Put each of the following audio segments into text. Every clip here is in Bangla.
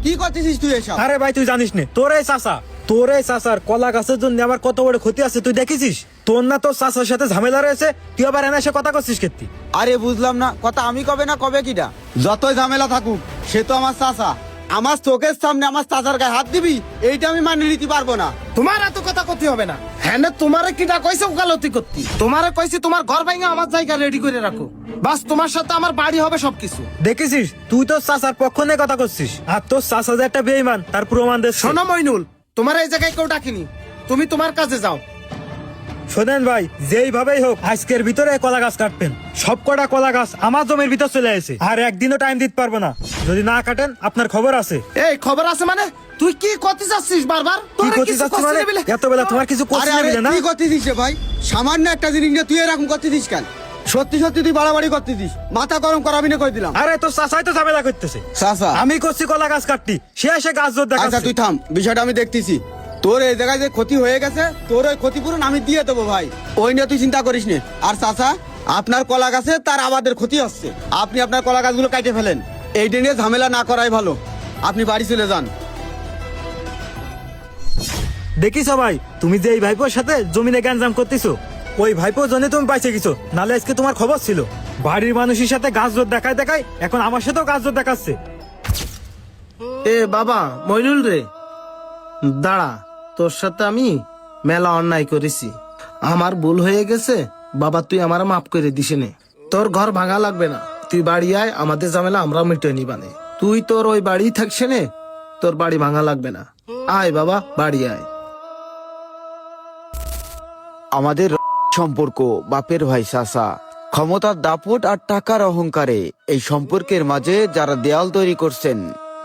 কি করতেছিস তুই এসব? আরে ভাই তুই জানিস না, তোর এই চাচার কলা গাছের জন্য আমার কত বড় ক্ষতি আছে তুই দেখেছিস? তোর না তোর চাচার সাথে ঝামেলা রয়েছে, তুই আবার এনে এসে কথা করছিস কেতি? আরে বুঝলাম না, কথা আমি কবে না কবে কিটা? যতই ঝামেলা থাকুক সে তো আমার চাচা। আমার চোখের সামনে আমার চাচার গায়ে হাত দিবি, এইটা আমি মানিয়ে নিতে পারবো না। তোমার এত কথা করতে হবে না। হ্যাঁ না, তোমারে কিটা কইছে ওকালতি করতে? তোমারে কইছি তোমার ঘর ভাঙা আমার জায়গা রেডি করে রাখো, বাস তোমার সাথে আমার বাড়ি হবে সবকিছু। দেখেছিস তুই তোর চাচার পক্ষ নিয়ে কথা করছিস, আর তোর চাচা যে একটা বেঈমান তার প্রমাণ দিচ্ছে। শোনো মইনুল, তোমার এই জায়গায় কেউ ডাকিনি, তুমি তোমার কাজে যাও। শোনেন ভাই, যেইভাবেই হোক আজকের ভিতরে কলা গাছ কাটবেন। সব কটা কলা গাছ আমার জমির ভিতর চলে আসে, আর একদিনও টাইম দিতে পারবো না। যদি না কাটেন আপনার খবর আছে। এই খবর আছে মানে? তুই কি করতে যাচ্ছিস বারবার? কি তোরে করতে কিছু যাচ্ছিস কষ্ট মানে? নেই বলে? এত বেলা তোমার কিছু আরে করতে আরে নেবে না? কি করতেছিস রে ভাই? সামান্য একটা জিনিস নিয়ে তুই এরকম করতেছিস কেন? সত্যি সত্যি তুই বাড়াবাড়ি করতেছিস, মাথা গরম করাবি না কই দিলাম। আরে তোর চাচাই তো ঝামেলা করতেছে। চাচা আমি করছি কলা গাছ কাটতি, সে এসে গাছ জোর আচ্ছা দেখাচ্ছে। তুই থাম, বিষয়টা আমি দেখতেছি। তোর এই জায়গায় যে ক্ষতি হয়ে গেছে, তোর ওই ক্ষতিপূরণ আমি দিয়ে দেবো ভাই, ওই নিয়ে তুই চিন্তা করিস নে। আর চাচা, আপনার কলা গাছে তার আবাদের ক্ষতি হচ্ছে, আপনি আপনার কলা গাছগুলো কাটে ফেলেন। এইটা নিয়ে ঝামেলা না করাই ভালো, আপনি বাড়ি চলে যান। দেখিস ভাই, তুমি যে এই ভাইপোর সাথে জমিনে গ্যাঞ্জাম করতেছো, ওই ভাইপোর জন্য তুমি বাইচে গেছো, নালে আজকে তোমার খবর ছিল। বাড়ির মানুষের সাথে গাছ জোর দেখায় দেখায় এখন আমার সাথেও গাছ জোর দেখাচ্ছে। এ বাবা মইনুল রে, দাঁড়া, তোর সাথে আমি মেলা অন্যায় করেছি, আমার ভুল হয়ে গেছে বাবা, তুই আমার মাফ করে দিস নে। তোর ঘর ভাঙা লাগবে না, তুই বাড়ি আয়, আমাদের ঝামেলা আমরা মিটে নিবানে। তুই তোর ওই বাড়ি থাকছে নে, তোর বাড়ি ভাঙা লাগবে না। আয় বাবা, বাড়ি আয়। আমাদের সম্পর্ক বাপের ভাই চাচা, ক্ষমতার দাপট আর টাকার অহংকারে এই সম্পর্কের মাঝে যারা দেয়াল তৈরি করছেন,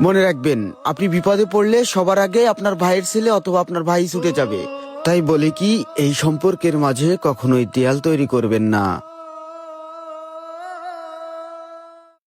মনে রাখবেন আপনি বিপদে পড়লে সবার আগে আপনার ভাইয়ের ছেলে অথবা আপনার ভাই ছুটে যাবে। তাই বলে কি এই সম্পর্কের মাঝে কখনোই দেয়াল তৈরি করবেন না।